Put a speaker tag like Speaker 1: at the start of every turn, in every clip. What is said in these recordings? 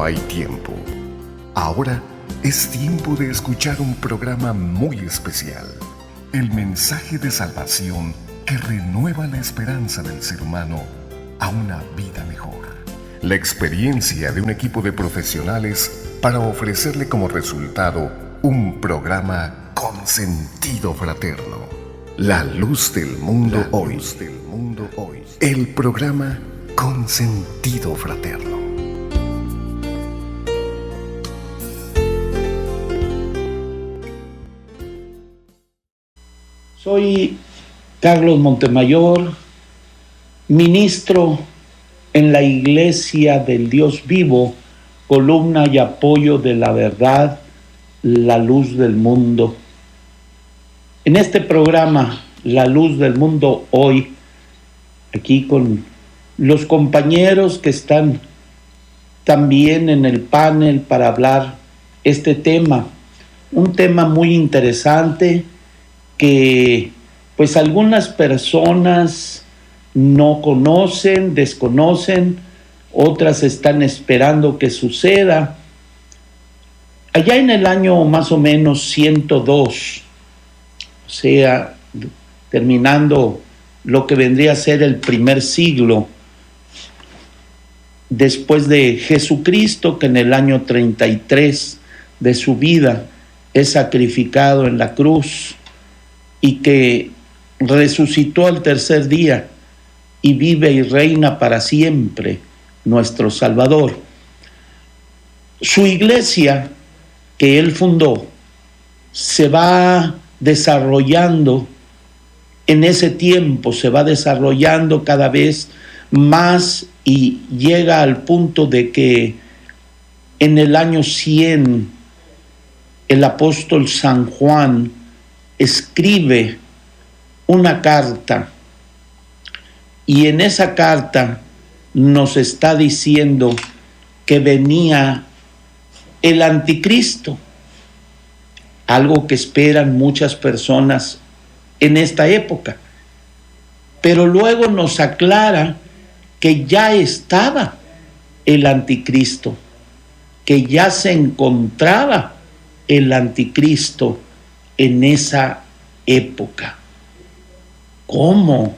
Speaker 1: hay tiempo. Ahora es tiempo de escuchar un programa muy especial. El mensaje de salvación que renueva la esperanza del ser humano a una vida mejor. La experiencia de un equipo de profesionales para ofrecerle como resultado un programa con sentido fraterno. La luz del mundo hoy. El programa con sentido fraterno.
Speaker 2: Soy Carlos Montemayor, ministro en la Iglesia del Dios Vivo, columna y apoyo de la verdad, la luz del mundo. En este programa, La Luz del Mundo Hoy, aquí con los compañeros que están también en el panel para hablar este tema, un tema muy interesante que pues algunas personas no conocen, desconocen, otras están esperando que suceda. Allá en el año más o menos 102, o sea, terminando lo que vendría a ser el primer siglo después de Jesucristo, que en el año 33 de su vida es sacrificado en la cruz y que resucitó al tercer día y vive y reina para siempre, nuestro Salvador. Su iglesia que él fundó se va desarrollando en ese tiempo, se va desarrollando cada vez más y llega al punto de que en el año 100 el apóstol San Juan escribe una carta y en esa carta nos está diciendo que venía el anticristo, algo que esperan muchas personas en esta época, pero luego nos aclara que ya estaba el anticristo, que ya se encontraba el anticristo en esa época. ¿Cómo?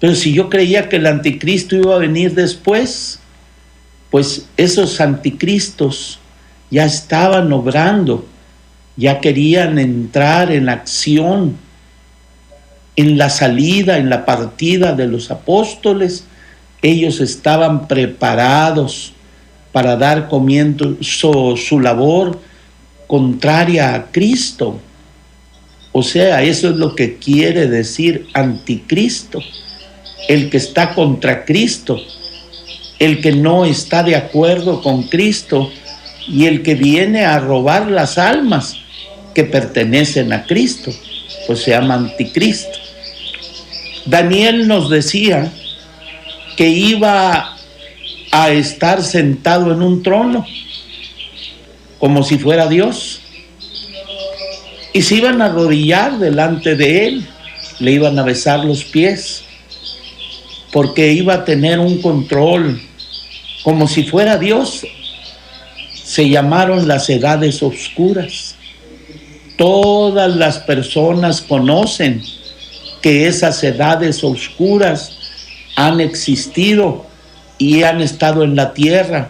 Speaker 2: Pero si yo creía que el anticristo iba a venir después, pues esos anticristos ya estaban obrando, ya querían entrar en acción, en la salida, en la partida de los apóstoles. Ellos estaban preparados para dar comienzo su labor contraria a Cristo. O sea, eso es lo que quiere decir anticristo, el que está contra Cristo, el que no está de acuerdo con Cristo y el que viene a robar las almas que pertenecen a Cristo, pues se llama anticristo. Daniel nos decía que iba a estar sentado en un trono, como si fuera Dios, y se iban a arrodillar delante de él, le iban a besar los pies, porque iba a tener un control, como si fuera Dios. Se llamaron las edades oscuras. Todas las personas conocen que esas edades oscuras han existido y han estado en la tierra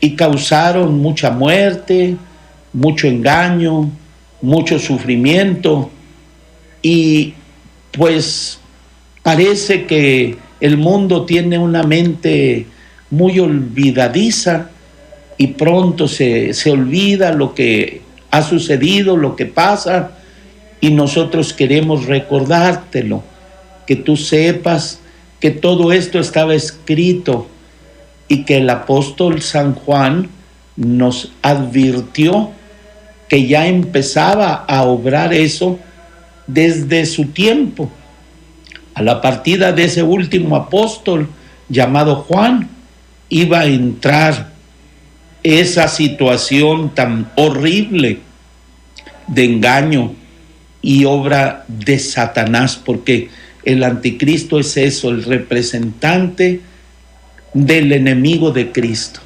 Speaker 2: y causaron mucha muerte, mucho engaño, mucho sufrimiento, y pues parece que el mundo tiene una mente muy olvidadiza y pronto se olvida lo que ha sucedido, lo que pasa, y nosotros queremos recordártelo, que tú sepas que todo esto estaba escrito y que el apóstol San Juan nos advirtió que ya empezaba a obrar eso desde su tiempo. A la partida de ese último apóstol llamado Juan, iba a entrar esa situación tan horrible de engaño y obra de Satanás, porque el anticristo es eso, el representante del enemigo de Cristo.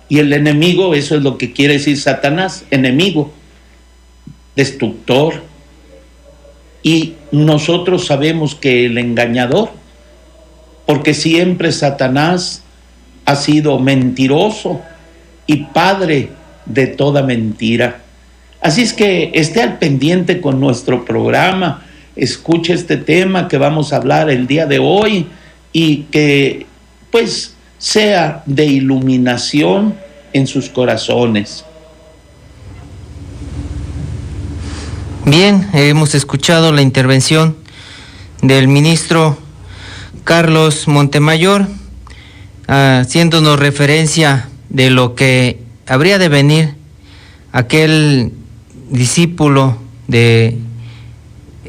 Speaker 2: Y el enemigo, eso es lo que quiere decir Satanás, enemigo, destructor. Y nosotros sabemos que el engañador, porque siempre Satanás ha sido mentiroso y padre de toda mentira. Así es que esté al pendiente con nuestro programa, escuche este tema que vamos a hablar el día de hoy y que pues sea de iluminación en sus corazones.
Speaker 3: Bien, hemos escuchado la intervención del ministro Carlos Montemayor, haciéndonos referencia de lo que habría de venir, aquel discípulo de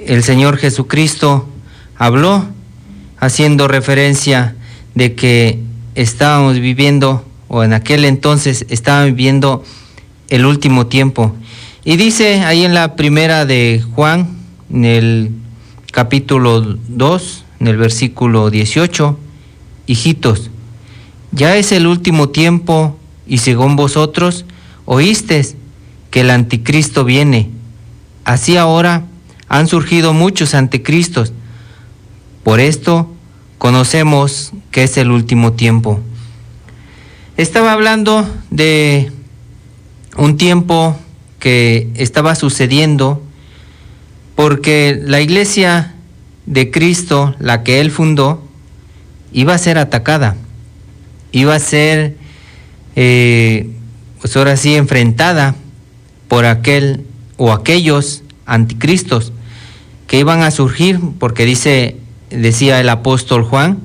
Speaker 3: el Señor Jesucristo habló, haciendo referencia de que estábamos viviendo, o en aquel entonces estaban viviendo el último tiempo. Y dice ahí en la primera de Juan, en el capítulo 2, en el versículo 18, hijitos, ya es el último tiempo y según vosotros oísteis que el anticristo viene. Así ahora han surgido muchos anticristos. Por esto conocemos que es el último tiempo. Estaba hablando de un tiempo que estaba sucediendo porque la iglesia de Cristo, la que él fundó, iba a ser atacada, iba a ser pues ahora sí enfrentada por aquel o aquellos anticristos que iban a surgir, porque decía el apóstol Juan,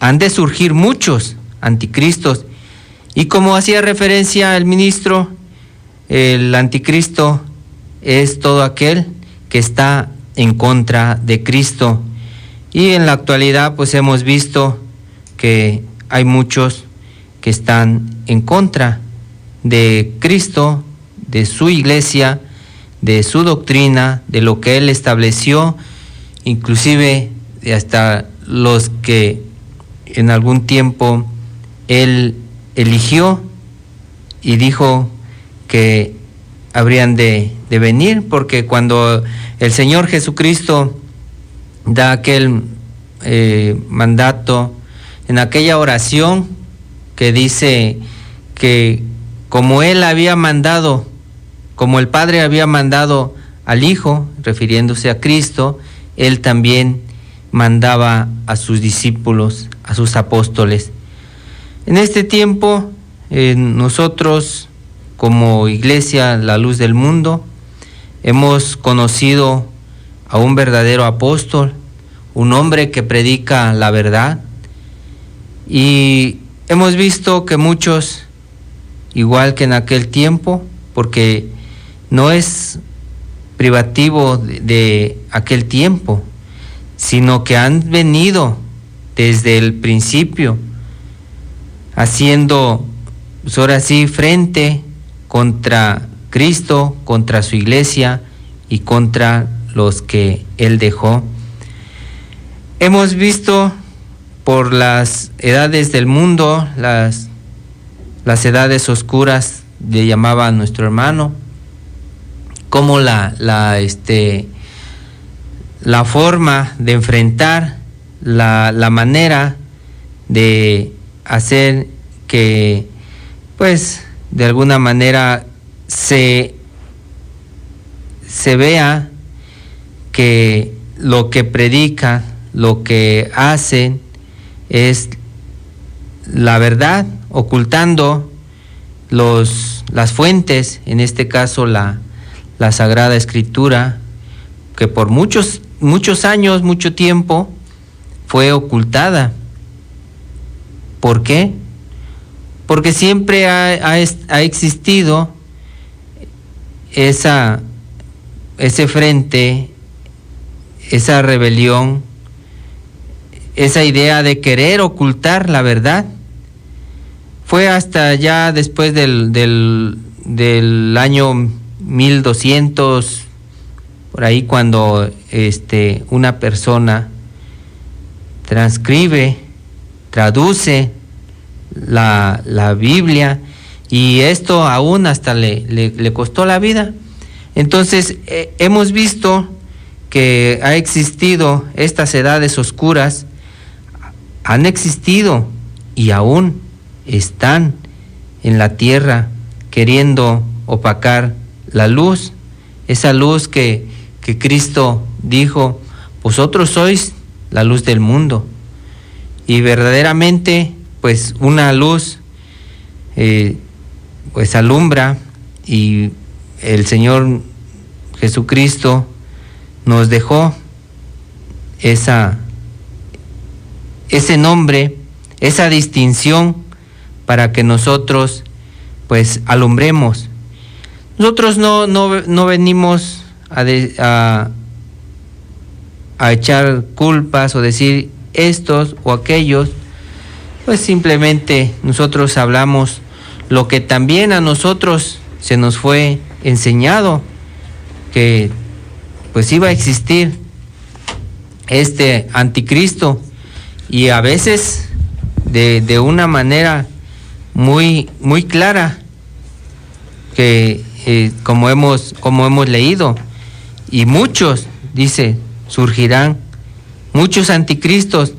Speaker 3: han de surgir muchos anticristos. Y como hacía referencia el ministro, el anticristo es todo aquel que está en contra de Cristo. Y en la actualidad pues hemos visto que hay muchos que están en contra de Cristo, de su iglesia, de su doctrina, de lo que él estableció, inclusive hasta los que en algún tiempo él eligió y dijo que habrían de venir, porque cuando el Señor Jesucristo da aquel mandato, en aquella oración que dice que como él había mandado, como el Padre había mandado al Hijo, refiriéndose a Cristo, él también mandaba a sus discípulos, a sus apóstoles. En este tiempo, nosotros como Iglesia La Luz del Mundo hemos conocido a un verdadero apóstol, un hombre que predica la verdad, y hemos visto que muchos, igual que en aquel tiempo, porque no es privativo de aquel tiempo, sino que han venido desde el principio haciendo, pues ahora sí, frente contra Cristo, contra su iglesia y contra los que él dejó. Hemos visto por las edades del mundo, las edades oscuras, le llamaba a nuestro hermano, como la forma de enfrentar, la manera de hacer que, pues, de alguna manera se vea que lo que predica, lo que hacen es la verdad, ocultando las fuentes, en este caso la Sagrada Escritura, que por muchos años, mucho tiempo, fue ocultada. ¿Por qué? Porque siempre ha existido ese frente, esa rebelión, esa idea de querer ocultar la verdad. Fue hasta ya después del año 1200, por ahí, cuando una persona transcribe, traduce la Biblia y esto aún hasta le costó la vida. Entonces hemos visto que ha existido estas edades oscuras, han existido y aún están en la tierra queriendo opacar la luz, esa luz que Cristo dijo: vosotros sois la luz del mundo. Y verdaderamente, pues una luz pues alumbra, y el Señor Jesucristo nos dejó ese nombre, esa distinción, para que nosotros pues alumbremos. Nosotros no venimos a echar culpas o decir estos o aquellos, pues simplemente nosotros hablamos lo que también a nosotros se nos fue enseñado, que pues iba a existir este anticristo, y a veces de una manera muy clara, que como hemos leído, y muchos, dice, surgirán muchos anticristos.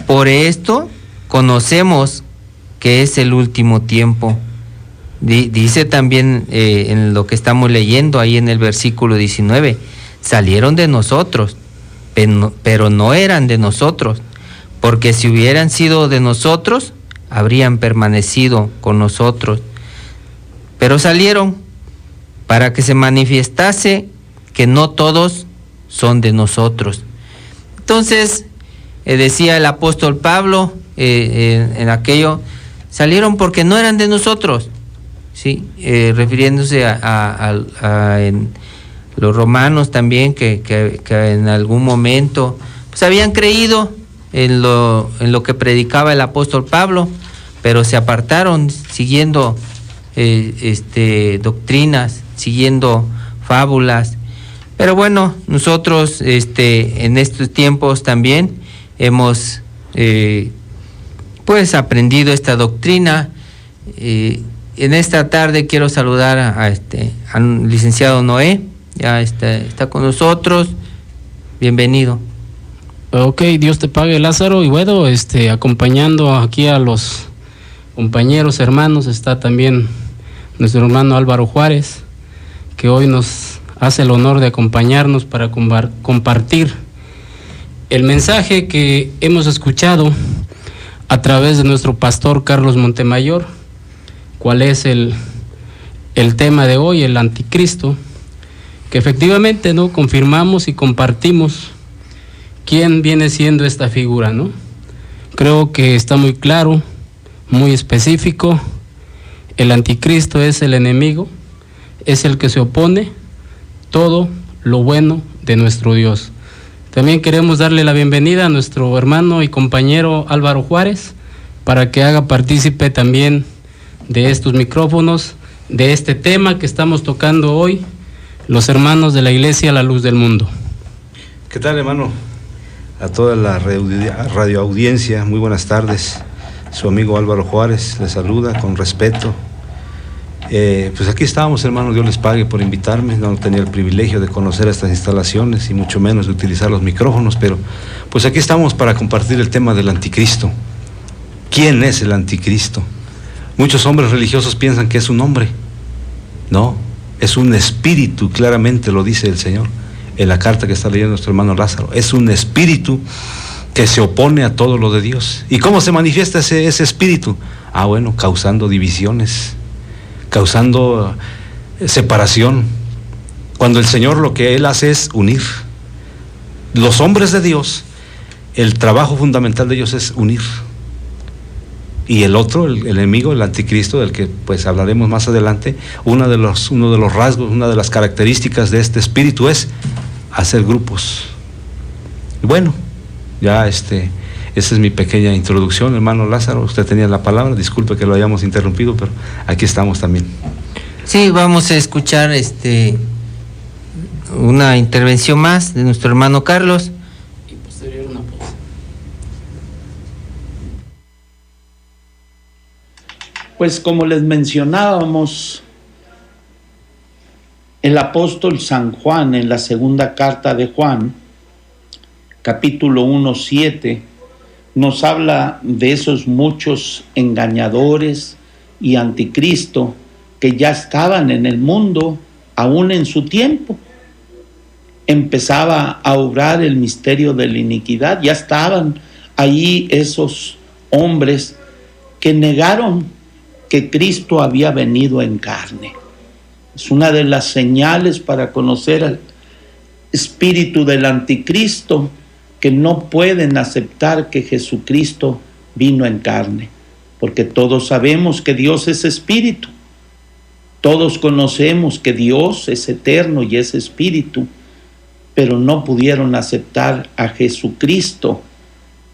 Speaker 3: Por esto conocemos que es el último tiempo. Dice también en lo que estamos leyendo ahí en el versículo 19, salieron de nosotros, pero no eran de nosotros, porque si hubieran sido de nosotros, habrían permanecido con nosotros. Pero salieron para que se manifestase que no todos son de nosotros. Entonces, decía el apóstol Pablo en aquello, salieron porque no eran de nosotros, ¿sí? Refiriéndose en los romanos también, que en algún momento pues habían creído en lo que predicaba el apóstol Pablo, pero se apartaron siguiendo doctrinas, siguiendo fábulas. Pero bueno, nosotros en estos tiempos también hemos pues aprendido esta doctrina. En esta tarde quiero saludar al licenciado Noé, ya está con nosotros. Bienvenido.
Speaker 4: Ok, Dios te pague, Lázaro. Y bueno, acompañando aquí a los compañeros, hermanos, está también nuestro hermano Álvaro Juárez, que hoy nos hace el honor de acompañarnos para compartir el mensaje que hemos escuchado a través de nuestro pastor Carlos Montemayor. ¿Cuál es el tema de hoy? El anticristo, que efectivamente no confirmamos y compartimos quién viene siendo esta figura, ¿no? Creo que está muy claro, muy específico. El anticristo es el enemigo, es el que se opone todo lo bueno de nuestro Dios. También queremos darle la bienvenida a nuestro hermano y compañero Álvaro Juárez, para que haga partícipe también de estos micrófonos, de este tema que estamos tocando hoy, los hermanos de la Iglesia La Luz del Mundo.
Speaker 5: ¿Qué tal, hermano? A toda la radioaudiencia, muy buenas tardes. Su amigo Álvaro Juárez les saluda con respeto. Pues aquí estábamos, hermanos, Dios les pague por invitarme. No tenía el privilegio de conocer estas instalaciones y mucho menos de utilizar los micrófonos, pero pues aquí estamos para compartir el tema del anticristo. ¿Quién es el anticristo? Muchos hombres religiosos piensan que es un hombre. No, es un espíritu, claramente lo dice el Señor en la carta que está leyendo nuestro hermano Lázaro. Es un espíritu que se opone a todo lo de Dios. ¿Y cómo se manifiesta ese espíritu? Bueno, causando divisiones, causando separación, cuando el Señor lo que Él hace es unir. Los hombres de Dios, el trabajo fundamental de ellos es unir. Y el otro, el enemigo, el anticristo, del que pues hablaremos más adelante, uno de los rasgos, una de las características de este espíritu es hacer grupos. Y bueno, ya esa es mi pequeña introducción, hermano Lázaro. Usted tenía la palabra, disculpe que lo hayamos interrumpido, pero aquí estamos también.
Speaker 3: Sí, vamos a escuchar una intervención más de nuestro hermano Carlos.
Speaker 4: Y posterior una pausa.
Speaker 2: Pues como les mencionábamos, el apóstol San Juan en la segunda carta de Juan, capítulo 1:7, nos habla de esos muchos engañadores y anticristo que ya estaban en el mundo aún en su tiempo. Empezaba a obrar el misterio de la iniquidad, ya estaban ahí esos hombres que negaron que Cristo había venido en carne. Es una de las señales para conocer al espíritu del anticristo, que no pueden aceptar que Jesucristo vino en carne, porque todos sabemos que Dios es espíritu, todos conocemos que Dios es eterno y es espíritu, pero no pudieron aceptar a Jesucristo,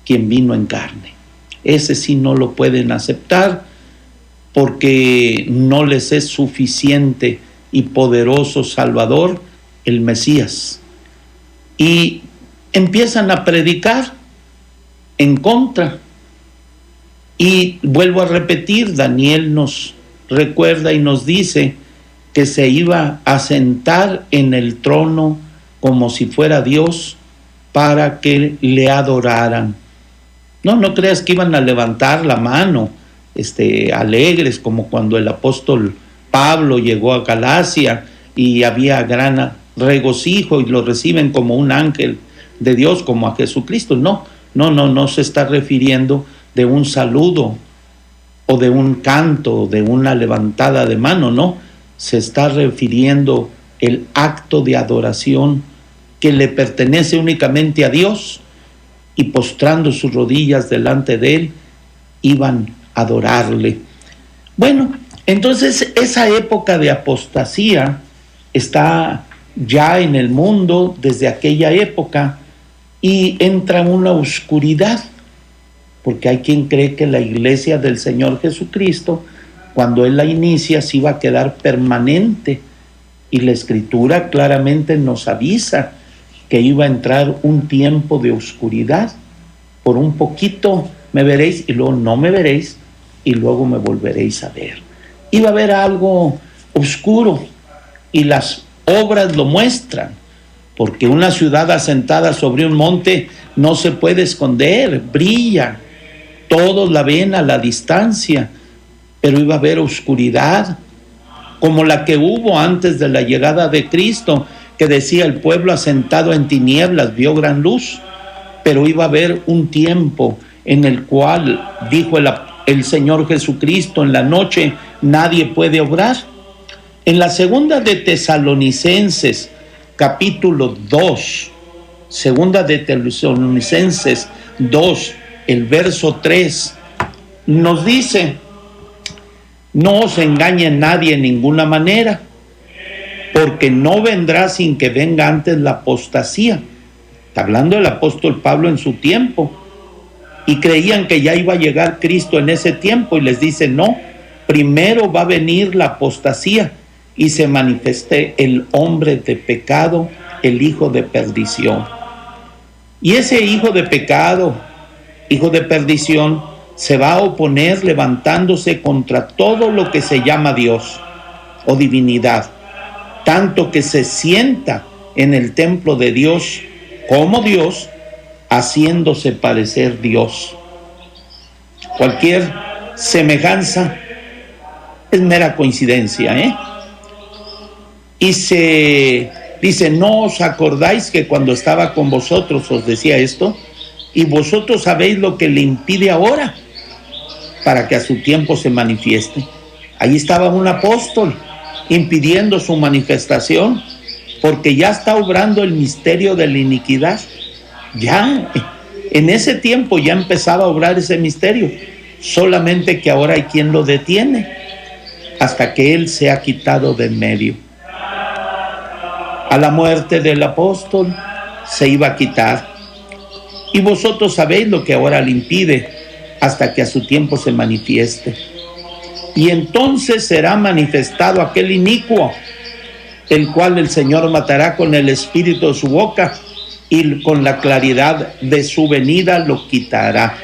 Speaker 2: quien vino en carne. Ese sí no lo pueden aceptar, porque no les es suficiente y poderoso Salvador, el Mesías. Y empiezan a predicar en contra. Y vuelvo a repetir, Daniel nos recuerda y nos dice que se iba a sentar en el trono como si fuera Dios para que le adoraran. No creas que iban a levantar la mano alegres, como cuando el apóstol Pablo llegó a Galacia y había gran regocijo y lo reciben como un ángel de Dios, como a Jesucristo. No se está refiriendo de un saludo o de un canto, de una levantada de mano, no. Se está refiriendo el acto de adoración que le pertenece únicamente a Dios, y postrando sus rodillas delante de él, iban a adorarle. Bueno, entonces esa época de apostasía está ya en el mundo desde aquella época, y entra una oscuridad, porque hay quien cree que la iglesia del Señor Jesucristo, cuando Él la inicia, sí va a quedar permanente, y la Escritura claramente nos avisa que iba a entrar un tiempo de oscuridad. Por un poquito me veréis y luego no me veréis, y luego me volveréis a ver. Iba a haber algo oscuro, y las obras lo muestran, porque una ciudad asentada sobre un monte no se puede esconder, brilla, todos la ven a la distancia, pero iba a haber oscuridad, como la que hubo antes de la llegada de Cristo, que decía: el pueblo asentado en tinieblas vio gran luz. Pero iba a haber un tiempo en el cual, dijo el Señor Jesucristo, en la noche nadie puede obrar. En la segunda de Tesalonicenses, capítulo 2, segunda de Tesalonicenses 2, el verso 3, nos dice: no os engañe nadie en ninguna manera, porque no vendrá sin que venga antes la apostasía. Está hablando el apóstol Pablo en su tiempo, y creían que ya iba a llegar Cristo en ese tiempo, y les dice: no, primero va a venir la apostasía, y se manifieste el hombre de pecado, el hijo de perdición. Y ese hijo de pecado, hijo de perdición, se va a oponer levantándose contra todo lo que se llama Dios o divinidad, tanto que se sienta en el templo de Dios como Dios, haciéndose parecer Dios. Cualquier semejanza es mera coincidencia, Y se dice: ¿no os acordáis que cuando estaba con vosotros os decía esto? Y vosotros sabéis lo que le impide ahora, para que a su tiempo se manifieste. Ahí estaba un apóstol impidiendo su manifestación, porque ya está obrando el misterio de la iniquidad. Ya, en ese tiempo ya empezaba a obrar ese misterio, solamente que ahora hay quien lo detiene, hasta que él sea quitado de en medio. A la muerte del apóstol se iba a quitar. Y vosotros sabéis lo que ahora le impide, hasta que a su tiempo se manifieste. Y entonces será manifestado aquel inicuo, el cual el Señor matará con el espíritu de su boca, y con la claridad de su venida lo quitará.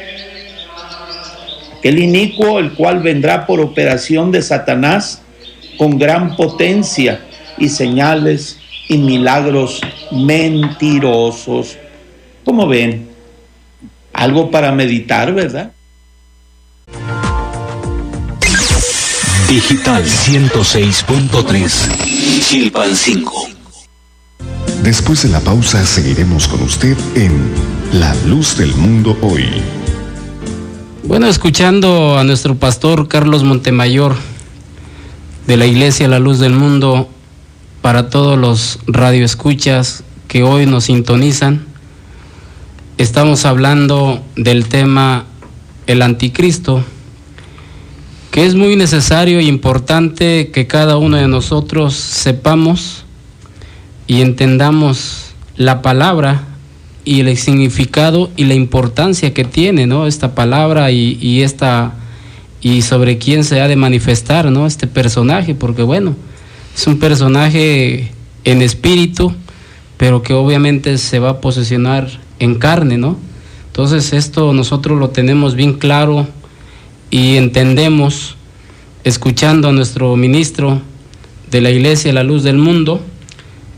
Speaker 2: el inicuo, el cual vendrá por operación de Satanás con gran potencia y señales y milagros mentirosos. ¿Cómo ven? Algo para meditar, ¿verdad?
Speaker 6: Digital 106.3, Chilpancingo.
Speaker 1: Después de la pausa seguiremos con usted en La Luz del Mundo Hoy.
Speaker 4: Bueno, escuchando a nuestro pastor Carlos Montemayor de la Iglesia La Luz del Mundo, para todos los radioescuchas que hoy nos sintonizan, estamos hablando del tema el anticristo, que es muy necesario e importante que cada uno de nosotros sepamos y entendamos la palabra y el significado y la importancia que tiene, ¿no?, esta palabra y sobre quién se ha de manifestar, ¿no?, este personaje, porque bueno, es un personaje en espíritu, pero que obviamente se va a posesionar en carne, ¿no? Entonces esto nosotros lo tenemos bien claro y entendemos escuchando a nuestro ministro de la Iglesia La Luz del Mundo.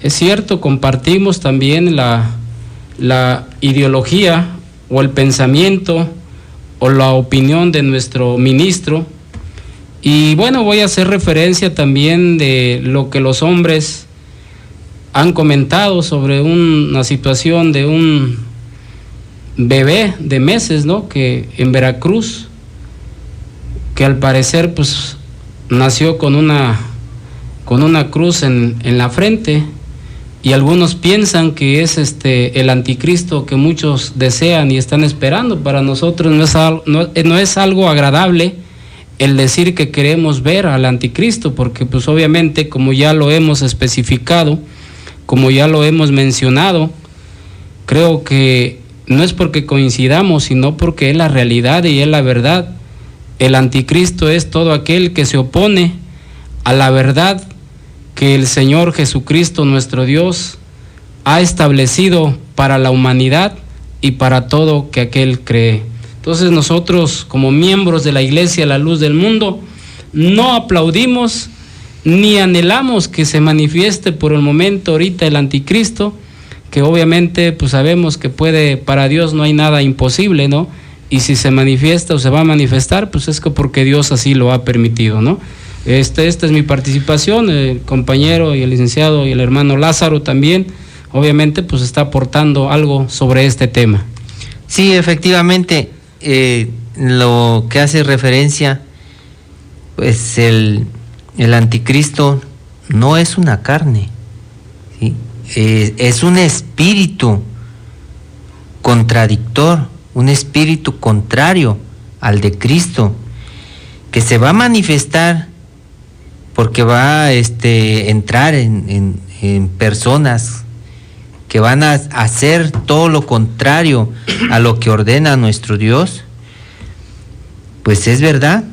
Speaker 4: Es cierto, compartimos también la ideología o el pensamiento o la opinión de nuestro ministro, y bueno, voy a hacer referencia también de lo que los hombres han comentado sobre una situación de un bebé de meses, ¿no?, que en Veracruz, que al parecer pues nació con una cruz en la frente, y algunos piensan que es el anticristo que muchos desean y están esperando. Para nosotros no es algo agradable el decir que queremos ver al anticristo, porque pues obviamente, como ya lo hemos especificado, como ya lo hemos mencionado, creo que no es porque coincidamos, sino porque es la realidad y es la verdad. El anticristo es todo aquel que se opone a la verdad que el Señor Jesucristo, nuestro Dios, ha establecido para la humanidad y para todo que aquel cree. Entonces nosotros, como miembros de la Iglesia La Luz del Mundo, no aplaudimos ni anhelamos que se manifieste por el momento ahorita el anticristo, que obviamente pues sabemos que para Dios no hay nada imposible, ¿no? Y si se manifiesta o se va a manifestar, pues es que porque Dios así lo ha permitido, ¿no? Esta es mi participación. El compañero y el licenciado y el hermano Lázaro también, obviamente, pues está aportando algo sobre este tema.
Speaker 3: Sí, efectivamente, lo que hace referencia, pues el anticristo no es una carne, ¿sí? Es un espíritu contradictor, un espíritu contrario al de Cristo, que se va a manifestar porque va a entrar en personas que van a hacer todo lo contrario a lo que ordena nuestro Dios. Pues es verdad,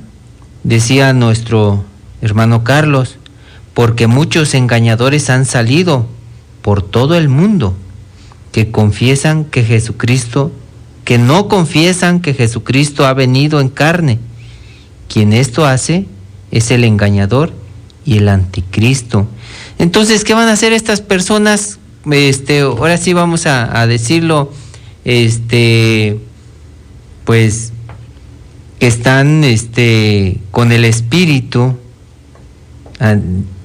Speaker 3: decía nuestro hermano Carlos, porque muchos engañadores han salido por todo el mundo que confiesan que no confiesan que Jesucristo ha venido en carne. Quien esto hace es el engañador y el anticristo. Entonces, ¿qué van a hacer estas personas? Ahora sí vamos a decirlo, pues que están con el espíritu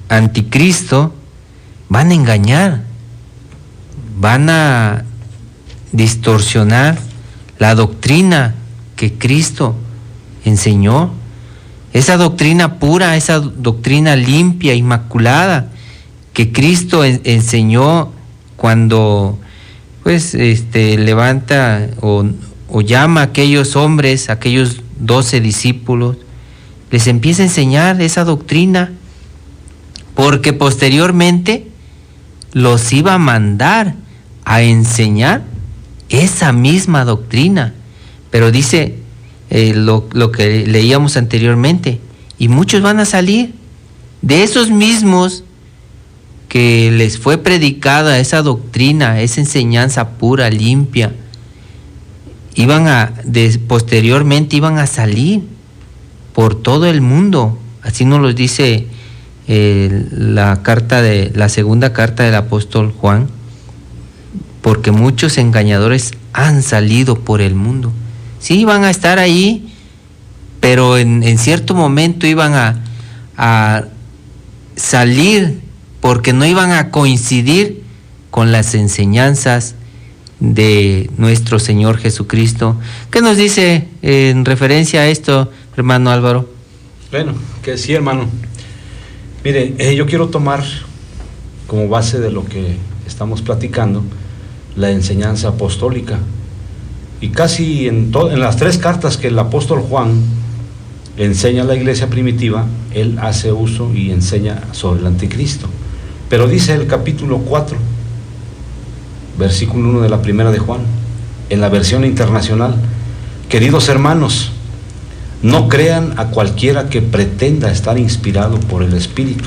Speaker 3: anticristo, van a engañar, van a distorsionar la doctrina que Cristo enseñó, esa doctrina pura, esa doctrina limpia, inmaculada, que Cristo enseñó cuando pues levanta o llama a aquellos hombres, a aquellos 12 discípulos, les empieza a enseñar esa doctrina, porque posteriormente los iba a mandar a enseñar esa misma doctrina. Pero dice lo que leíamos anteriormente, y muchos van a salir de esos mismos que les fue predicada esa doctrina, esa enseñanza pura, limpia. Posteriormente iban a salir por todo el mundo. Así nos lo dice la segunda carta del apóstol Juan, porque muchos engañadores han salido por el mundo. Sí, van a estar ahí, pero en cierto momento iban a salir, porque no iban a coincidir con las enseñanzas de nuestro Señor Jesucristo. ¿Qué nos dice en referencia a esto, hermano Álvaro?
Speaker 5: Bueno, que sí, hermano. Mire, yo quiero tomar como base de lo que estamos platicando la enseñanza apostólica. Y casi en las 3 cartas que el apóstol Juan enseña a la iglesia primitiva, él hace uso y enseña sobre el anticristo. Pero dice el capítulo 4, versículo 1 de la primera de Juan, en la versión internacional: queridos hermanos, no crean a cualquiera que pretenda estar inspirado por el Espíritu.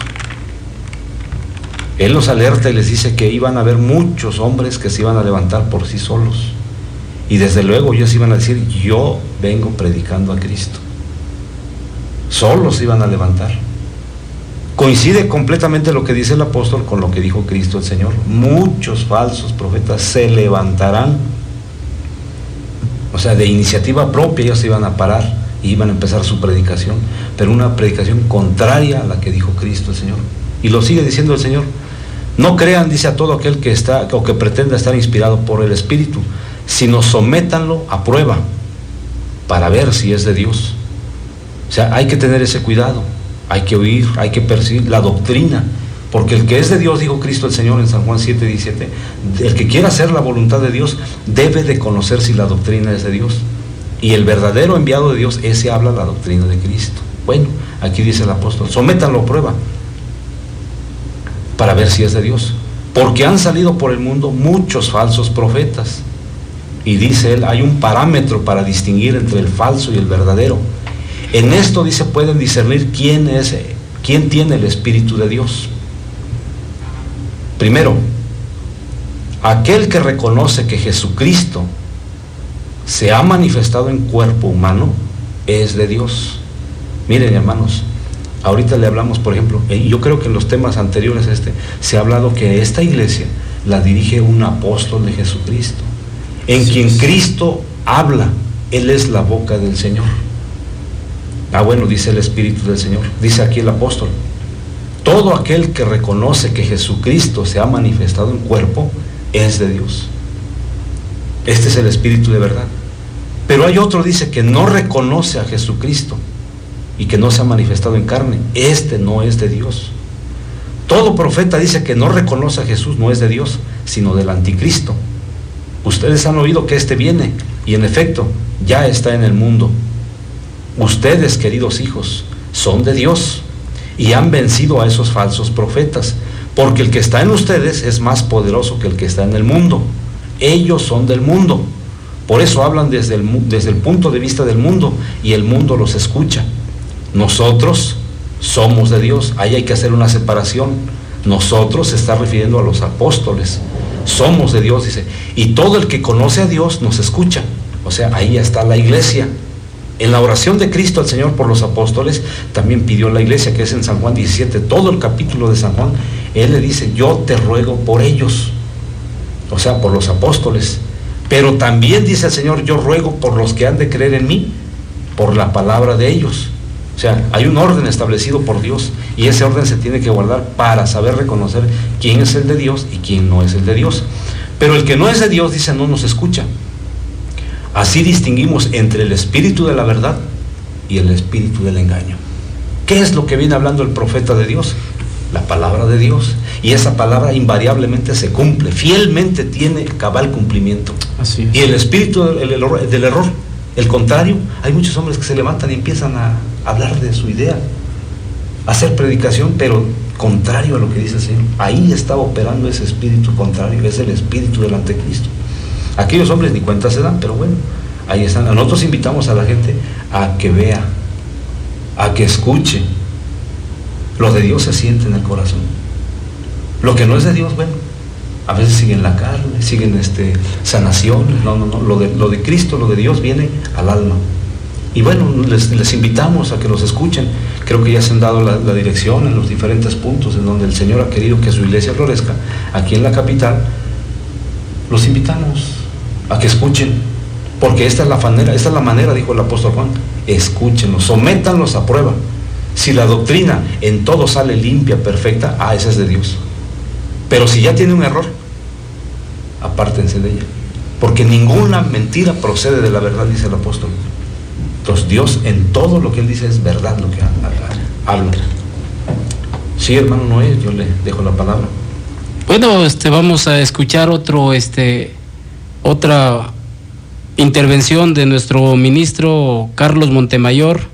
Speaker 5: Él los alerta y les dice que iban a haber muchos hombres que se iban a levantar por sí solos. Y desde luego ellos iban a decir: yo vengo predicando a Cristo. Solos se iban a levantar. Coincide completamente lo que dice el apóstol con lo que dijo Cristo el Señor. Muchos falsos profetas se levantarán. O sea, de iniciativa propia ellos se iban a parar y iban a empezar su predicación, pero una predicación contraria a la que dijo Cristo el Señor. Y lo sigue diciendo el Señor: no crean, dice, a todo aquel que está o que pretenda estar inspirado por el Espíritu, sino sométanlo a prueba para ver si es de Dios. O sea, hay que tener ese cuidado, hay que oír, hay que percibir la doctrina, porque el que es de Dios, dijo Cristo el Señor en San Juan 7:17, el que quiera hacer la voluntad de Dios debe de conocer si la doctrina es de Dios. Y el verdadero enviado de Dios, ese habla la doctrina de Cristo. Bueno, aquí dice el apóstol: sométanlo a prueba para ver si es de Dios, porque han salido por el mundo muchos falsos profetas. Y dice él, hay un parámetro para distinguir entre el falso y el verdadero. En esto, dice, pueden discernir quién tiene el Espíritu de Dios. Primero, aquel que reconoce que Jesucristo se ha manifestado en cuerpo humano es de Dios. Miren, hermanos, ahorita le hablamos, por ejemplo, yo creo que en los temas anteriores se ha hablado que esta iglesia la dirige un apóstol de Jesucristo, en quien Cristo habla. Él es la boca del Señor. Bueno, dice el Espíritu del Señor, dice aquí el apóstol: todo aquel que reconoce que Jesucristo se ha manifestado en cuerpo es de Dios. Este es el Espíritu de verdad. Pero hay otro, dice, que no reconoce a Jesucristo y que no se ha manifestado en carne. Este no es de Dios. Todo profeta, dice, que no reconoce a Jesús no es de Dios, sino del anticristo. Ustedes han oído que este viene, y en efecto ya está en el mundo. Ustedes, queridos hijos, son de Dios y han vencido a esos falsos profetas, porque el que está en ustedes es más poderoso que el que está en el mundo. Ellos son del mundo, por eso hablan desde el punto de vista del mundo, y el mundo los escucha. Nosotros somos de Dios. Ahí hay que hacer una separación. Nosotros se está refiriendo a los apóstoles. Somos de Dios, dice, y todo el que conoce a Dios nos escucha. O sea, ahí está la iglesia. En la oración de Cristo al Señor por los apóstoles, también pidió la iglesia, que es en San Juan 17, todo el capítulo de San Juan, Él le dice: yo te ruego por ellos, o sea, por los apóstoles. Pero también dice el Señor: yo ruego por los que han de creer en mí, por la palabra de ellos. O sea, hay un orden establecido por Dios, y ese orden se tiene que guardar para saber reconocer quién es el de Dios y quién no es el de Dios. Pero el que no es de Dios, dice, no nos escucha. Así distinguimos entre el espíritu de la verdad y el espíritu del engaño. ¿Qué es lo que viene hablando el profeta de Dios? La palabra de Dios. Y esa palabra invariablemente se cumple, fielmente tiene cabal cumplimiento.
Speaker 4: Así es.
Speaker 5: Y el espíritu del error, el contrario, hay muchos hombres que se levantan y empiezan a hablar de su idea, a hacer predicación, pero contrario a lo que dice el Señor. Ahí está operando ese espíritu contrario, es el espíritu del anticristo. Aquellos hombres ni cuenta se dan, pero bueno, ahí están. Nosotros invitamos a la gente a que vea, a que escuche. Lo de Dios se siente en el corazón. Lo que no es de Dios, bueno, a veces siguen la carne, siguen sanaciones. No, lo de Cristo, lo de Dios viene al alma. Y bueno, les invitamos a que nos escuchen. Creo que ya se han dado la dirección en los diferentes puntos en donde el Señor ha querido que su iglesia florezca, aquí en la capital. Los invitamos a que escuchen, porque esta es la manera, dijo el apóstol Juan. Escúchenlos, sométanlos a prueba. Si la doctrina en todo sale limpia, perfecta, esa es de Dios. Pero si ya tiene un error, apártense de ella, porque ninguna mentira procede de la verdad, dice el apóstol. Entonces Dios en todo lo que Él dice es verdad lo que habla. Sí, hermano Noé, yo le dejo la palabra.
Speaker 4: Bueno, vamos a escuchar otra intervención de nuestro ministro Carlos Montemayor,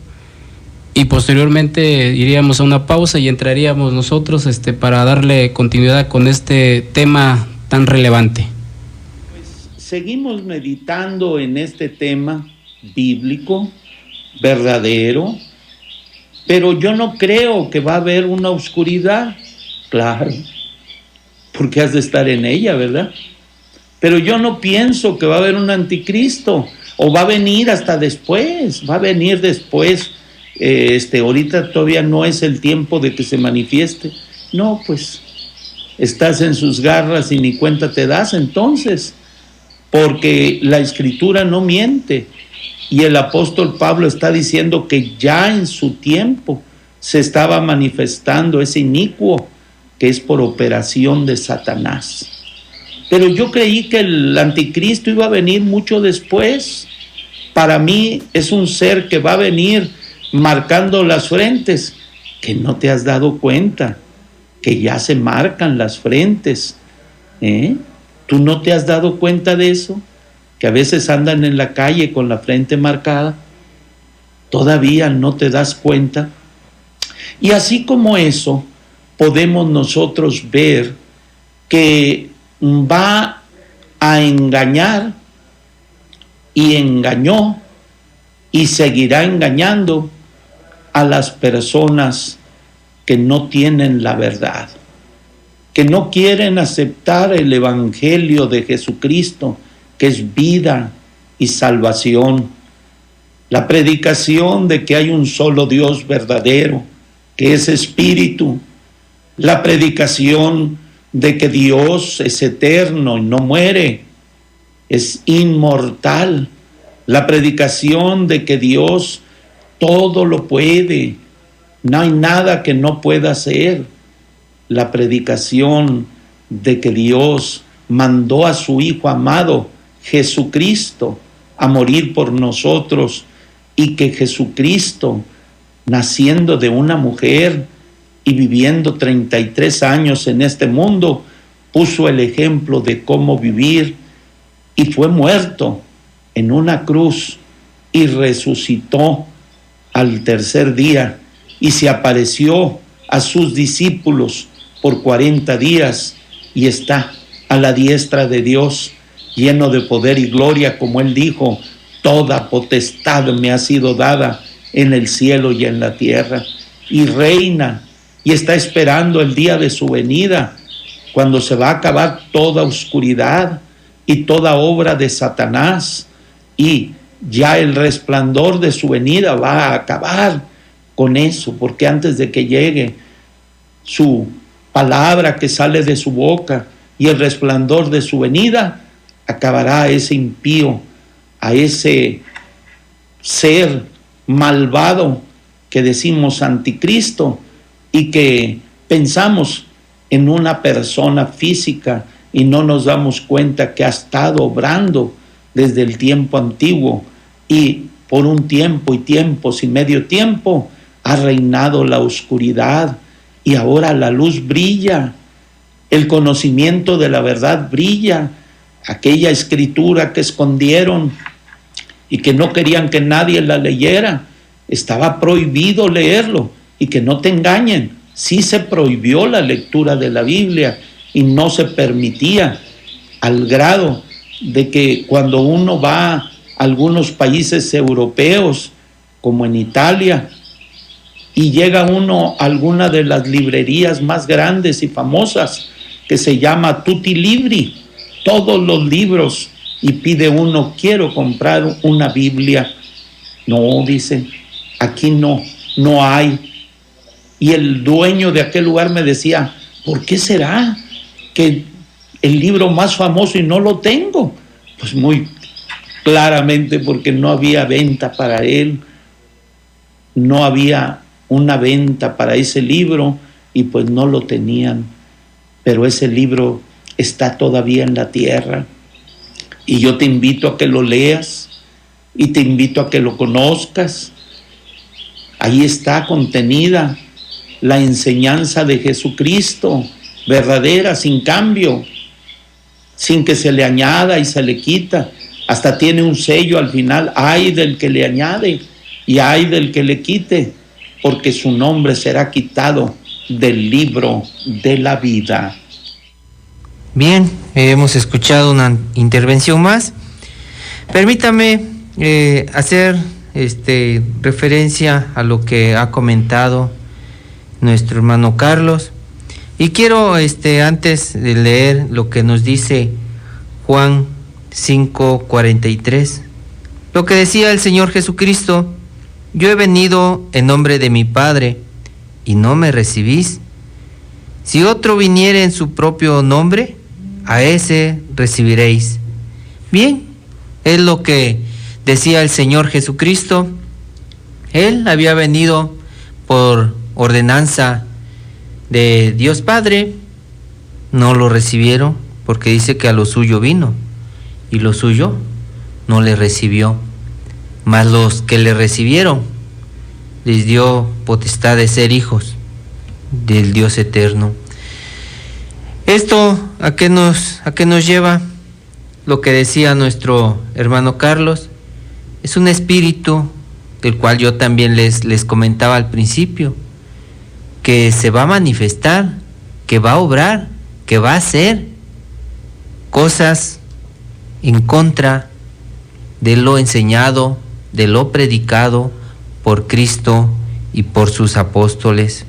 Speaker 4: y posteriormente iríamos a una pausa y entraríamos nosotros para darle continuidad con este tema tan relevante.
Speaker 2: Pues seguimos meditando en este tema bíblico, verdadero, pero yo no creo que va a haber una oscuridad, claro, porque has de estar en ella, ¿verdad? Pero yo no pienso que va a haber un anticristo, o va a venir hasta después, va a venir después. Ahorita todavía no es el tiempo de que se manifieste. No, pues estás en sus garras y ni cuenta te das entonces, porque la Escritura no miente. Y el apóstol Pablo está diciendo que ya en su tiempo se estaba manifestando ese inicuo que es por operación de Satanás. Pero yo creí que el anticristo iba a venir mucho después. Para mí es un ser que va a venir marcando las frentes, que no te has dado cuenta, que ya se marcan las frentes. ¿Tú no te has dado cuenta de eso? Que a veces andan en la calle con la frente marcada, todavía no te das cuenta. Y así como eso, podemos nosotros ver que va a engañar, y engañó, y seguirá engañando a las personas que no tienen la verdad, que no quieren aceptar el evangelio de Jesucristo, que es vida y salvación. La predicación de que hay un solo Dios verdadero, que es espíritu. La predicación de que Dios es eterno y no muere, es inmortal. La predicación de que Dios todo lo puede, no hay nada que no pueda hacer. La predicación de que Dios mandó a su Hijo amado, Jesucristo, a morir por nosotros, y que Jesucristo, naciendo de una mujer y viviendo 33 años en este mundo, puso el ejemplo de cómo vivir, y fue muerto en una cruz y resucitó al tercer día, y se apareció a sus discípulos por 40 días y está a la diestra de Dios, lleno de poder y gloria, como Él dijo: toda potestad me ha sido dada en el cielo y en la tierra. Y reina, y está esperando el día de su venida, cuando se va a acabar toda oscuridad y toda obra de Satanás, y ya el resplandor de su venida va a acabar con eso, porque antes de que llegue su palabra que sale de su boca y el resplandor de su venida, acabará a ese impío, a ese ser malvado que decimos anticristo, y que pensamos en una persona física y no nos damos cuenta que ha estado obrando desde el tiempo antiguo, y por un tiempo y tiempos y medio tiempo ha reinado la oscuridad, y ahora la luz brilla, el conocimiento de la verdad brilla. Aquella escritura que escondieron y que no querían que nadie la leyera, estaba prohibido leerlo. Y que no te engañen, sí se prohibió la lectura de la Biblia y no se permitía, al grado de que cuando uno va a algunos países europeos, como en Italia, y llega uno a alguna de las librerías más grandes y famosas, que se llama Tutti Libri, todos los libros, y pide uno: quiero comprar una Biblia. No, dice, aquí no hay. Y el dueño de aquel lugar me decía, ¿por qué será que el libro más famoso y no lo tengo? Pues muy claramente porque no había venta para él, no había una venta para ese libro y pues no lo tenían. Pero ese libro está todavía en la tierra y yo te invito a que lo leas y te invito a que lo conozcas. Ahí está contenida la enseñanza de Jesucristo, verdadera, sin cambio, sin que se le añada y se le quita. Hasta tiene un sello al final, ay del que le añade y ay del que le quite, porque su nombre será quitado del libro de la vida.
Speaker 3: Bien, hemos escuchado una intervención más. Permítame hacer referencia a lo que ha comentado nuestro hermano Carlos, y quiero antes de leer lo que nos dice Juan 5:43, lo que decía el Señor Jesucristo: yo he venido en nombre de mi Padre y no me recibís. Si otro viniere en su propio nombre, a ese recibiréis. Bien, es lo que decía el Señor Jesucristo. Él había venido por ordenanza de Dios Padre, no lo recibieron porque dice que a lo suyo vino y lo suyo no le recibió, mas los que le recibieron les dio potestad de ser hijos del Dios eterno. ¿Esto a qué nos lleva? Lo que decía nuestro hermano Carlos, es un espíritu del cual yo también les comentaba al principio, que se va a manifestar, que va a obrar, que va a hacer cosas en contra de lo enseñado, de lo predicado por Cristo y por sus apóstoles.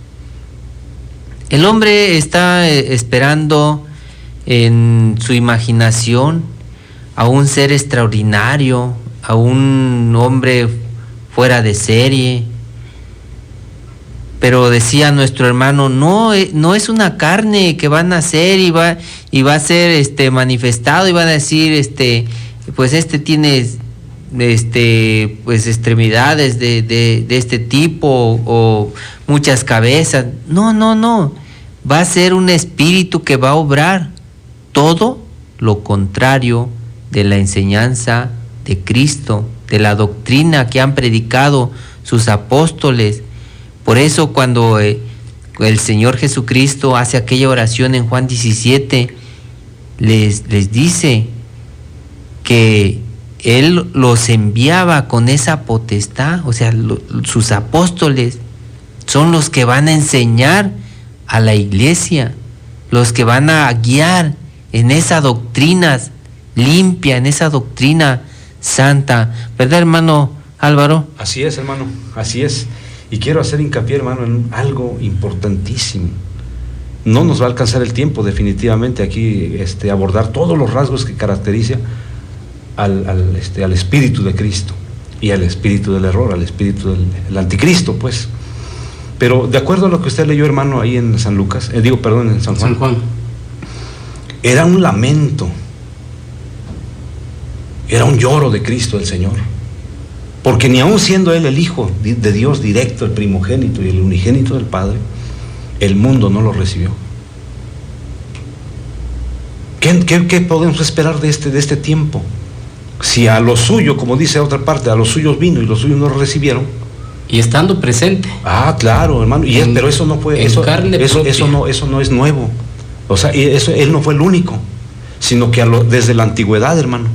Speaker 3: El hombre está esperando en su imaginación a un ser extraordinario, a un hombre fuera de serie. Pero decía nuestro hermano, no es una carne que va a nacer y va a ser manifestado, y van a decir pues tiene pues extremidades de este tipo o muchas cabezas. No, va a ser un espíritu que va a obrar todo lo contrario de la enseñanza de Cristo, de la doctrina que han predicado sus apóstoles. Por eso cuando el Señor Jesucristo hace aquella oración en Juan 17, les dice que Él los enviaba con esa potestad, o sea, sus apóstoles son los que van a enseñar a la iglesia, los que van a guiar en esa doctrina limpia, en esa doctrina santa. ¿Verdad, hermano Álvaro?
Speaker 5: Así es, hermano, así es. Y quiero hacer hincapié, hermano, en algo importantísimo. No nos va a alcanzar el tiempo, definitivamente, aquí abordar todos los rasgos que caracteriza al espíritu de Cristo y al espíritu del error, al espíritu del anticristo, pues. Pero de acuerdo a lo que usted leyó, hermano, ahí en San Lucas, en San Juan, era un lamento, era un lloro de Cristo el Señor, porque ni aun siendo Él el Hijo de Dios directo, el primogénito y el unigénito del Padre, el mundo no lo recibió. ¿Qué podemos esperar de este tiempo? Si a lo suyo, como dice otra parte, a los suyos vino y los suyos no lo recibieron.
Speaker 4: Y estando presente.
Speaker 5: Ah, claro, hermano. Pero eso no fue, eso no es nuevo. O sea, Él no fue el único, sino que desde la antigüedad, hermano,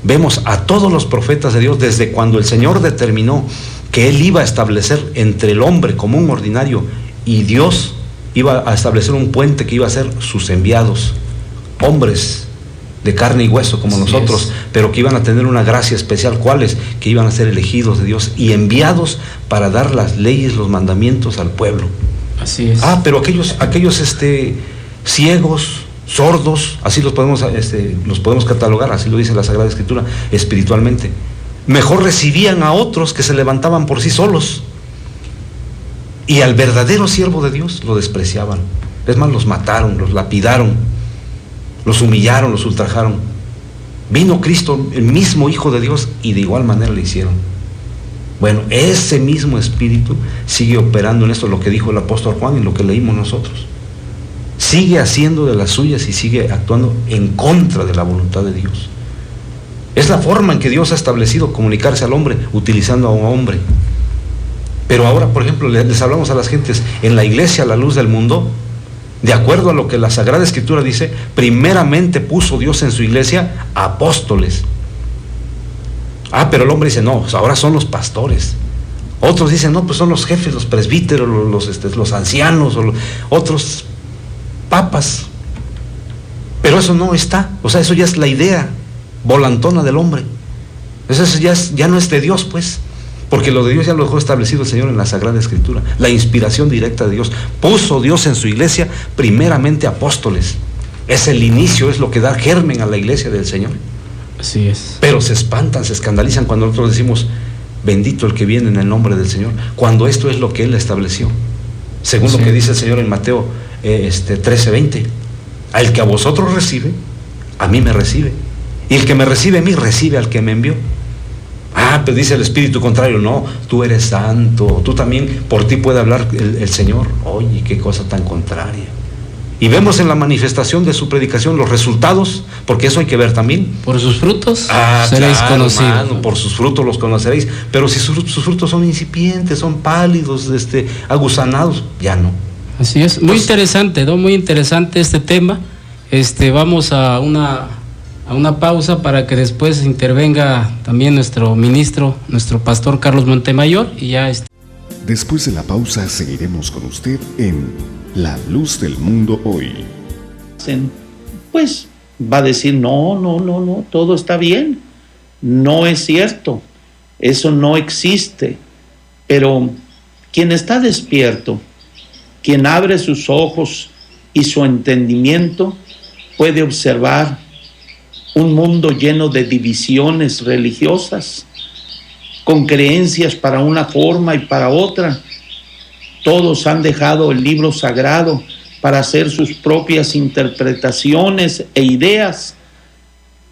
Speaker 5: vemos a todos los profetas de Dios, desde cuando el Señor determinó que Él iba a establecer entre el hombre común ordinario y Dios, iba a establecer un puente que iba a ser sus enviados, hombres de carne y hueso como nosotros, pero que iban a tener una gracia especial. ¿Cuáles? Que iban a ser elegidos de Dios y enviados para dar las leyes, los mandamientos al pueblo.
Speaker 4: Así es.
Speaker 5: Pero aquellos ciegos, sordos, así los podemos catalogar, así lo dice la Sagrada Escritura, espiritualmente. mejor recibían a otros que se levantaban por sí solos. Y al verdadero siervo de Dios lo despreciaban. Es más, los mataron, los lapidaron, los humillaron, los ultrajaron. Vino Cristo, el mismo Hijo de Dios, y de igual manera le hicieron. Bueno, ese mismo espíritu sigue operando en esto, lo que dijo el apóstol Juan y lo que leímos nosotros. Sigue haciendo de las suyas y sigue actuando en contra de la voluntad de Dios. Es la forma en que Dios ha establecido comunicarse al hombre, utilizando a un hombre. Pero ahora, por ejemplo, les hablamos a las gentes, en la iglesia, a la luz del mundo, de acuerdo a lo que la Sagrada Escritura dice, primeramente puso Dios en su iglesia apóstoles. Pero el hombre dice, no, ahora son los pastores. Otros dicen, no, pues son los jefes, los presbíteros, los ancianos, o otros papas. Pero eso no está, o sea, eso ya es la idea volantona del hombre. Eso ya no es de Dios, pues. Porque lo de Dios ya lo dejó establecido el Señor en la Sagrada Escritura. La inspiración directa de Dios. Puso Dios en su iglesia primeramente apóstoles. Es el inicio, es lo que da germen a la iglesia del Señor.
Speaker 4: Así es.
Speaker 5: Pero se espantan, se escandalizan cuando nosotros decimos, bendito el que viene en el nombre del Señor, cuando esto es lo que Él estableció. Según lo que dice el Señor en Mateo 13:20. Al que a vosotros recibe, a mí me recibe. Y el que me recibe a mí, recibe al que me envió. Pero dice el espíritu contrario, no, tú eres santo, tú también, por ti puede hablar el Señor. Oye, qué cosa tan contraria. Y vemos en la manifestación de su predicación los resultados, porque eso hay que ver también.
Speaker 4: Por sus frutos seréis conocidos.
Speaker 5: Hermano, por sus frutos los conoceréis. Pero si sus frutos son incipientes, son pálidos, agusanados, ya no.
Speaker 4: Así es, muy interesante, ¿no? Muy interesante este tema. Vamos a una pausa para que después intervenga también nuestro ministro, nuestro pastor Carlos Montemayor, y ya
Speaker 1: Después de la pausa seguiremos con usted en La Luz del Mundo Hoy.
Speaker 2: Pues va a decir, no, todo está bien. No es cierto, eso no existe. Pero quien está despierto, quien abre sus ojos y su entendimiento, puede observar un mundo lleno de divisiones religiosas, con creencias para una forma y para otra. Todos han dejado el libro sagrado para hacer sus propias interpretaciones e ideas,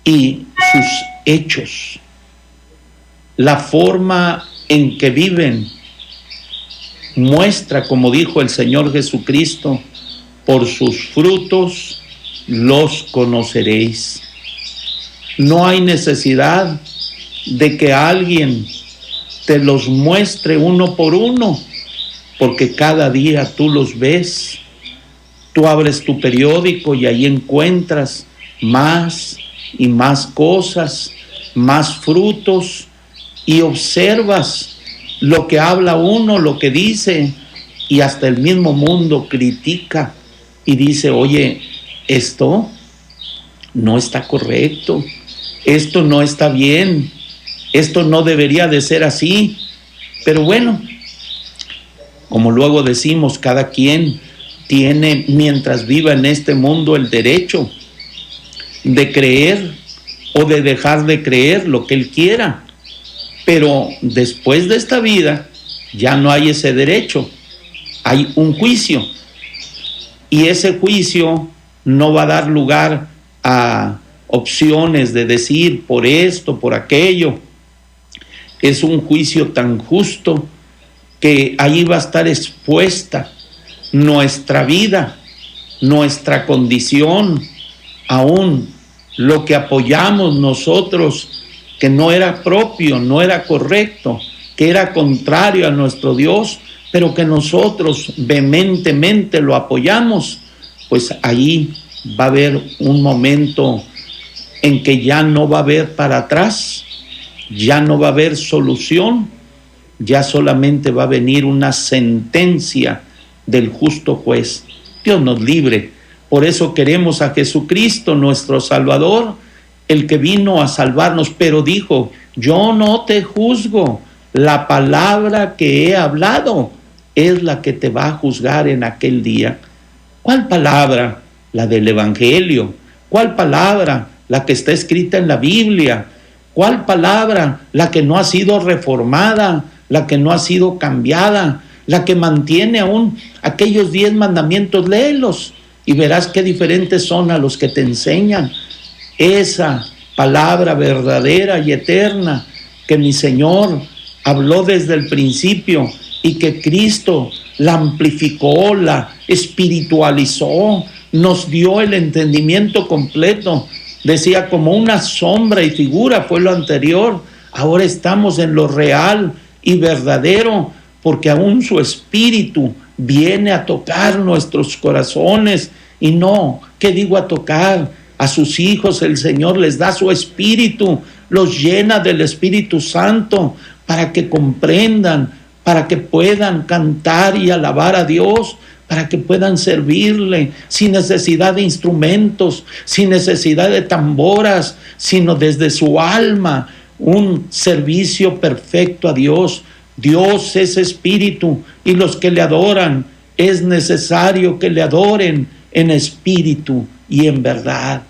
Speaker 2: y sus hechos, la forma en que viven, muestra, como dijo el Señor Jesucristo, por sus frutos los conoceréis. No hay necesidad de que alguien te los muestre uno por uno, porque cada día tú los ves. Tú abres tu periódico y ahí encuentras más y más cosas, más frutos, y observas lo que habla uno, lo que dice, y hasta el mismo mundo critica y dice, oye, esto no está correcto, esto no está bien, esto no debería de ser así. Pero bueno, como luego decimos, cada quien tiene, mientras viva en este mundo, el derecho de creer o de dejar de creer lo que él quiera. Pero después de esta vida ya no hay ese derecho, hay un juicio. Y ese juicio no va a dar lugar a opciones de decir por esto, por aquello. Es un juicio tan justo que ahí va a estar expuesta nuestra vida, nuestra condición, aún lo que apoyamos nosotros, que no era propio, no era correcto, que era contrario a nuestro Dios, pero que nosotros vehementemente lo apoyamos. Pues ahí va a haber un momento en que ya no va a haber para atrás, ya no va a haber solución, ya solamente va a venir una sentencia del justo juez. Dios nos libre. Por eso queremos a Jesucristo, nuestro Salvador, el que vino a salvarnos, pero dijo, yo no te juzgo, la palabra que he hablado es la que te va a juzgar en aquel día. ¿Cuál palabra? La del Evangelio. ¿Cuál palabra? La que está escrita en la Biblia. ¿Cuál palabra? La que no ha sido reformada, la que no ha sido cambiada, la que mantiene aún aquellos 10 mandamientos. Léelos y verás qué diferentes son a los que te enseñan. Esa palabra verdadera y eterna que mi Señor habló desde el principio y que Cristo la amplificó, la espiritualizó, nos dio el entendimiento completo. Decía, como una sombra y figura fue lo anterior. Ahora estamos en lo real y verdadero, porque aún su Espíritu viene a tocar nuestros corazones. Y no, ¿qué digo a tocar? A sus hijos el Señor les da su Espíritu, los llena del Espíritu Santo para que comprendan, para que puedan cantar y alabar a Dios, para que puedan servirle sin necesidad de instrumentos, sin necesidad de tamboras, sino desde su alma, un servicio perfecto a Dios. Dios es Espíritu y los que le adoran es necesario que le adoren en espíritu y en verdad.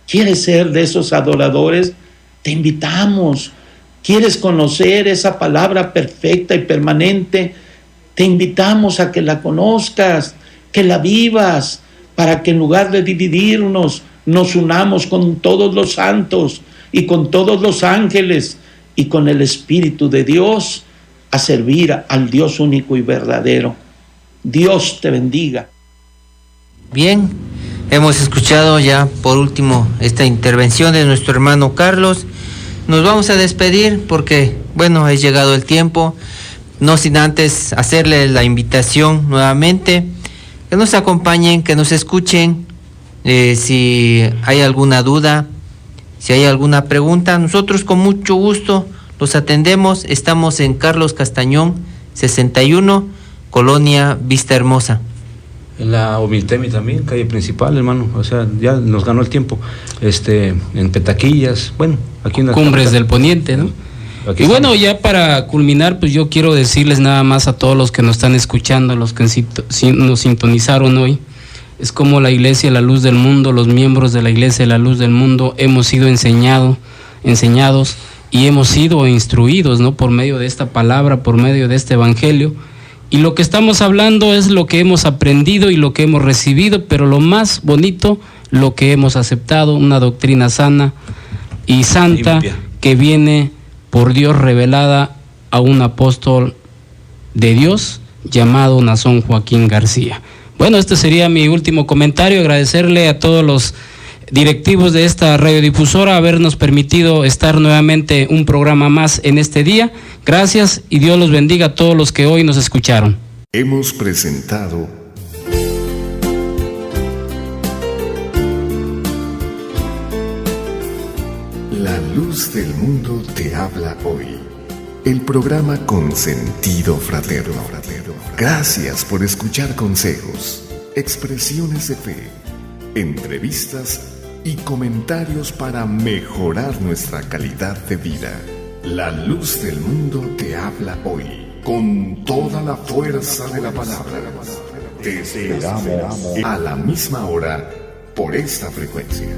Speaker 2: ¿Quieres ser de esos adoradores? Te invitamos. ¿Quieres conocer esa palabra perfecta y permanente? Te invitamos a que la conozcas, que la vivas, para que en lugar de dividirnos, nos unamos con todos los santos y con todos los ángeles y con el Espíritu de Dios a servir al Dios único y verdadero. Dios te bendiga.
Speaker 3: Bien, hemos escuchado ya por último esta intervención de nuestro hermano Carlos. Nos vamos a despedir porque, bueno, ha llegado el tiempo, no sin antes hacerle la invitación nuevamente, que nos acompañen, que nos escuchen, si hay alguna duda, si hay alguna pregunta, nosotros con mucho gusto los atendemos. Estamos en Carlos Castañón 61, Colonia Vista Hermosa.
Speaker 5: En la Omiltemi también, calle principal, hermano, o sea, ya nos ganó el tiempo. En Petaquillas, bueno, aquí en la
Speaker 4: Cumbres del Poniente, ¿no?
Speaker 5: Aquí
Speaker 4: y bueno, ya para culminar, pues yo quiero decirles nada más a todos los que nos están escuchando, los que nos sintonizaron hoy, es como la Iglesia La Luz del Mundo, los miembros de la Iglesia La Luz del Mundo hemos sido enseñados y hemos sido instruidos, ¿no? Por medio de esta palabra, por medio de este evangelio. Y lo que estamos hablando es lo que hemos aprendido y lo que hemos recibido, pero lo más bonito, lo que hemos aceptado, una doctrina sana y santa, limpia, que viene por Dios revelada a un apóstol de Dios llamado Nazón Joaquín García. Bueno, este sería mi último comentario, agradecerle a todos los directivos de esta radiodifusora habernos permitido estar nuevamente un programa más en este día. Gracias y Dios los bendiga a todos los que hoy nos escucharon.
Speaker 1: Hemos presentado La Luz del Mundo te habla hoy. El programa con sentido fraterno. Gracias por escuchar consejos, expresiones de fe, entrevistas y comentarios para mejorar nuestra calidad de vida. La Luz del Mundo te habla hoy con toda la fuerza de la palabra. Te esperamos a la misma hora por esta frecuencia.